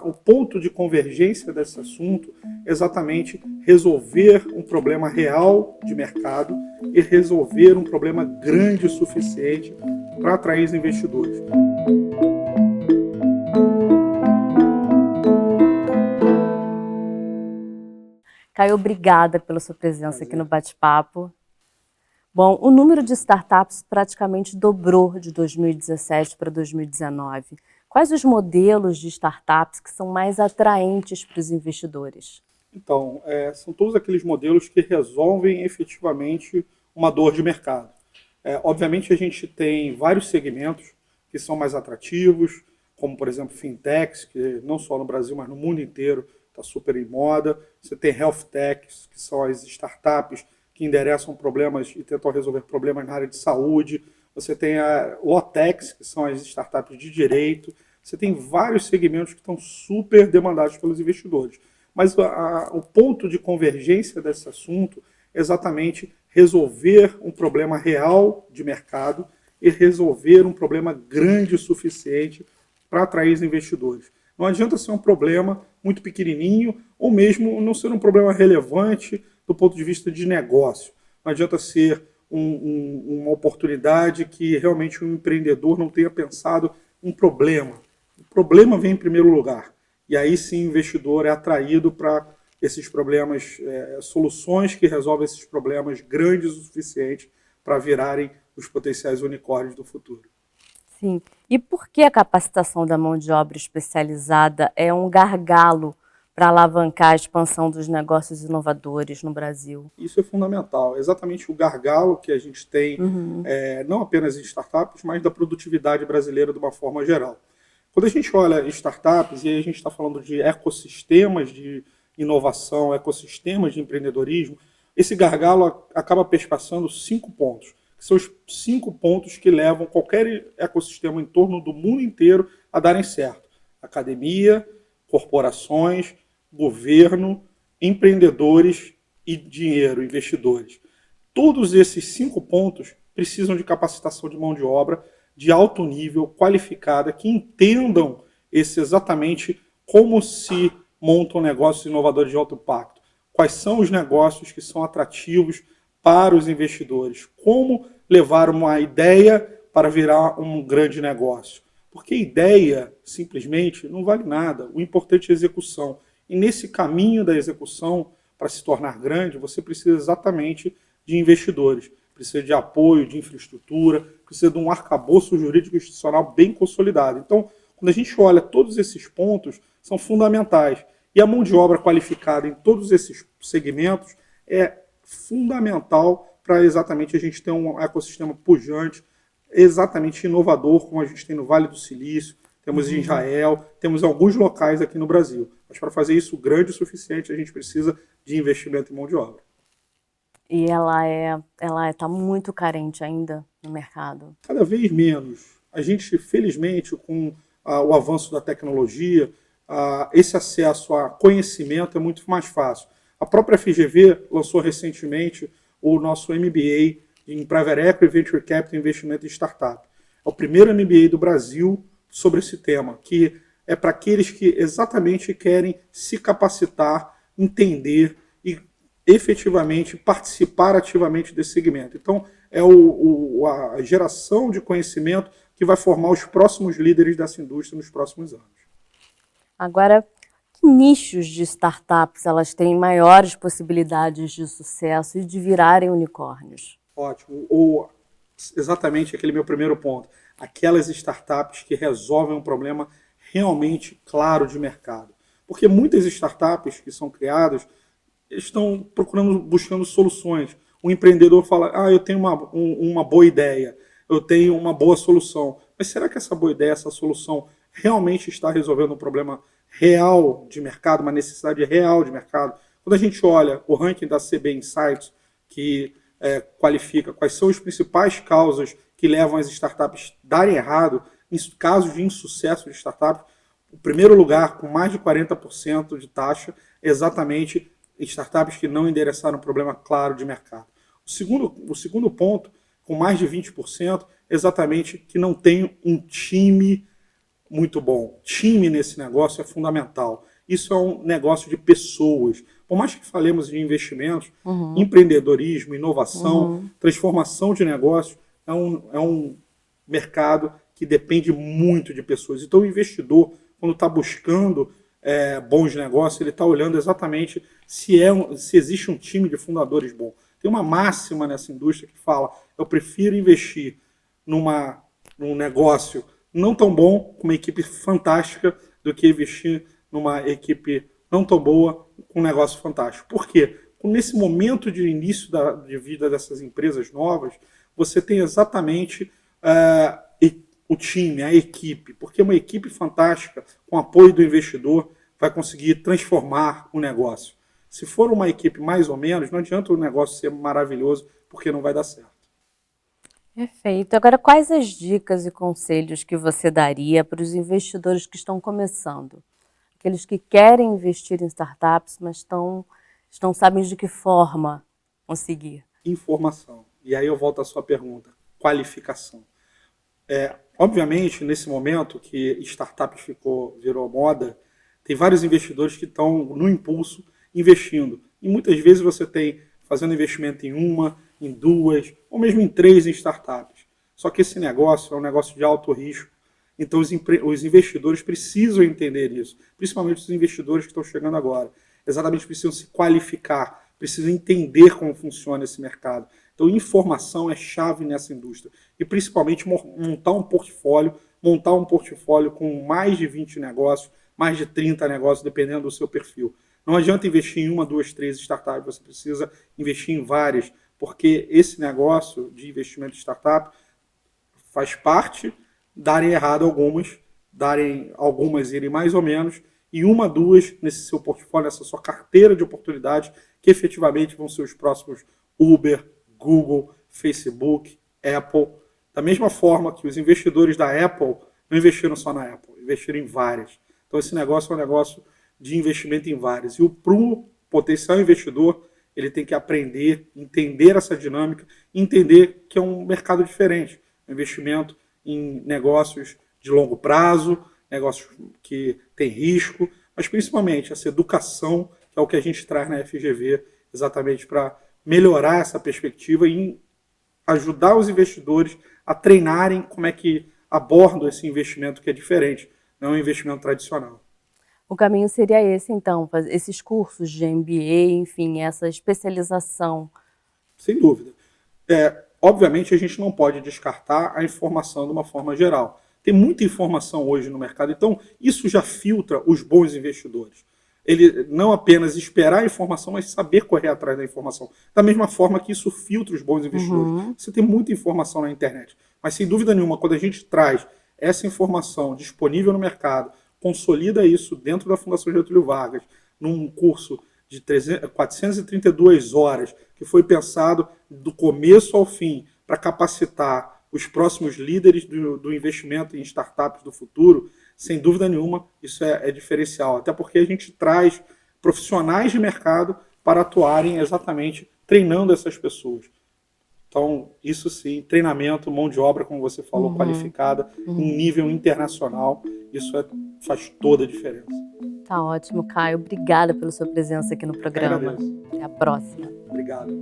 O ponto de convergência desse assunto é exatamente resolver um problema real de mercado e resolver um problema grande o suficiente para atrair os investidores. Caio, obrigada pela sua presença aqui no bate-papo. Bom, o número de startups praticamente dobrou de 2017 para 2019. Quais os modelos de startups que são mais atraentes para os investidores? Então, são todos aqueles modelos que resolvem efetivamente uma dor de mercado. Obviamente, a gente tem vários segmentos que são mais atrativos, como, por exemplo, fintechs, que não só no Brasil, mas no mundo inteiro está super em moda. Você tem health techs, que são as startups que endereçam problemas e tentam resolver problemas na área de saúde. Você tem a Lawtechs, que são as startups de direito. Você tem vários segmentos que estão super demandados pelos investidores. Mas o ponto de convergência desse assunto é exatamente resolver um problema real de mercado e resolver um problema grande o suficiente para atrair os investidores. Não adianta ser um problema muito pequenininho ou mesmo não ser um problema relevante do ponto de vista de negócio. Não adianta ser uma oportunidade que realmente um empreendedor não tenha pensado um problema. O problema vem em primeiro lugar. E aí sim o investidor é atraído para esses problemas, soluções que resolvem esses problemas grandes o suficiente para virarem os potenciais unicórnios do futuro. Sim. E por que a capacitação da mão de obra especializada é um gargalo para alavancar a expansão dos negócios inovadores no Brasil? Isso é fundamental. Exatamente o gargalo que a gente tem, não apenas em startups, mas da produtividade brasileira de uma forma geral. Quando a gente olha startups, e aí a gente está falando de ecossistemas de inovação, ecossistemas de empreendedorismo, esse gargalo acaba perspassando 5 pontos, que são os 5 pontos que levam qualquer ecossistema em torno do mundo inteiro a darem certo. Academia, corporações, governo, empreendedores e dinheiro, investidores. Todos esses 5 pontos precisam de capacitação de mão de obra de alto nível, qualificada, que entendam exatamente como se montam negócios inovadores de alto impacto, quais são os negócios que são atrativos para os investidores, como levar uma ideia para virar um grande negócio. Porque ideia, simplesmente, não vale nada. O importante é a execução. E nesse caminho da execução, para se tornar grande, você precisa exatamente de investidores. Precisa de apoio, de infraestrutura, precisa de um arcabouço jurídico institucional bem consolidado. Então, quando a gente olha todos esses pontos, são fundamentais. E a mão de obra qualificada em todos esses segmentos é fundamental para exatamente a gente ter um ecossistema pujante, exatamente inovador, como a gente tem no Vale do Silício, temos em Israel, temos alguns locais aqui no Brasil. Mas para fazer isso grande o suficiente, a gente precisa de investimento em mão de obra. E ela está muito carente ainda no mercado. Cada vez menos. A gente, felizmente, com o avanço da tecnologia, esse acesso a conhecimento é muito mais fácil. A própria FGV lançou recentemente o nosso MBA em Private Equity, Venture Capital e Investimento em Startup. É o primeiro MBA do Brasil sobre esse tema, que é para aqueles que exatamente querem se capacitar, entender e efetivamente participar ativamente desse segmento. Então, é a geração de conhecimento que vai formar os próximos líderes dessa indústria nos próximos anos. Agora, que nichos de startups elas têm maiores possibilidades de sucesso e de virarem unicórnios? Ótimo. Exatamente aquele meu primeiro ponto. Aquelas startups que resolvem um problema realmente claro de mercado. Porque muitas startups que são criadas estão buscando soluções. O empreendedor fala, eu tenho uma boa ideia, eu tenho uma boa solução. Mas será que essa boa ideia, essa solução, realmente está resolvendo um problema real de mercado, uma necessidade real de mercado? Quando a gente olha o ranking da CB Insights, que qualifica quais são as principais causas que levam as startups a darem errado, em casos de insucesso de startups, o primeiro lugar, com mais de 40% de taxa, é exatamente startups que não endereçaram um problema claro de mercado. O segundo ponto, com mais de 20%, é exatamente que não tem um time muito bom. Time nesse negócio é fundamental. Isso é um negócio de pessoas. Por mais que falemos de investimentos, empreendedorismo, inovação, transformação de negócio, é um mercado que depende muito de pessoas. Então, o investidor, quando está buscando bons negócios, ele está olhando exatamente se existe um time de fundadores bom. Tem uma máxima nessa indústria que fala: eu prefiro investir num negócio não tão bom, com uma equipe fantástica, do que investir numa equipe não tão boa, com um negócio fantástico. Por quê? Nesse momento de início de vida dessas empresas novas, você tem exatamente o time, a equipe, porque uma equipe fantástica, com apoio do investidor, vai conseguir transformar o negócio. Se for uma equipe mais ou menos, não adianta o negócio ser maravilhoso, porque não vai dar certo. Perfeito. Agora, quais as dicas e conselhos que você daria para os investidores que estão começando? Aqueles que querem investir em startups, mas não sabem de que forma conseguir. Informação. E aí eu volto à sua pergunta. Qualificação. Obviamente, nesse momento que startups virou moda, tem vários investidores que estão no impulso investindo. E muitas vezes você tem fazendo investimento em uma, em duas, ou mesmo em 3 startups. Só que esse negócio é um negócio de alto risco. Então os investidores precisam entender isso, principalmente os investidores que estão chegando agora. Exatamente, precisam se qualificar, precisam entender como funciona esse mercado. Então, informação é chave nessa indústria. E principalmente montar um portfólio com mais de 20 negócios, mais de 30 negócios, dependendo do seu perfil. Não adianta investir em 1, 2, 3 startups, você precisa investir em várias, porque esse negócio de investimento em startup faz parte darem errado algumas irem mais ou menos, e 1, 2 nesse seu portfólio, nessa sua carteira de oportunidades, que efetivamente vão ser os próximos Uber, Google, Facebook, Apple. Da mesma forma que os investidores da Apple não investiram só na Apple, investiram em várias. Então esse negócio é um negócio de investimento em várias. E para o potencial investidor, ele tem que aprender, entender essa dinâmica, entender que é um mercado diferente. Um investimento em negócios de longo prazo, negócios que têm risco, mas principalmente essa educação, que é o que a gente traz na FGV, exatamente para melhorar essa perspectiva e ajudar os investidores a treinarem como é que abordam esse investimento que é diferente, não é um investimento tradicional. O caminho seria esse, então, esses cursos de MBA, enfim, essa especialização. Sem dúvida. Obviamente, a gente não pode descartar a informação de uma forma geral. Tem muita informação hoje no mercado, então isso já filtra os bons investidores. Ele não apenas esperar a informação, mas saber correr atrás da informação. Da mesma forma que isso filtra os bons investidores. Você tem muita informação na internet, mas sem dúvida nenhuma, quando a gente traz essa informação disponível no mercado, consolida isso dentro da Fundação Getúlio Vargas, num curso de 432 horas, que foi pensado do começo ao fim para capacitar os próximos líderes do investimento em startups do futuro, sem dúvida nenhuma, isso é diferencial. Até porque a gente traz profissionais de mercado para atuarem exatamente treinando essas pessoas. Então, isso sim, treinamento, mão de obra, como você falou, qualificada, em nível internacional, isso faz toda a diferença. Tá ótimo, Caio. Obrigada pela sua presença aqui no programa. Agradeço. Até a próxima. Obrigado.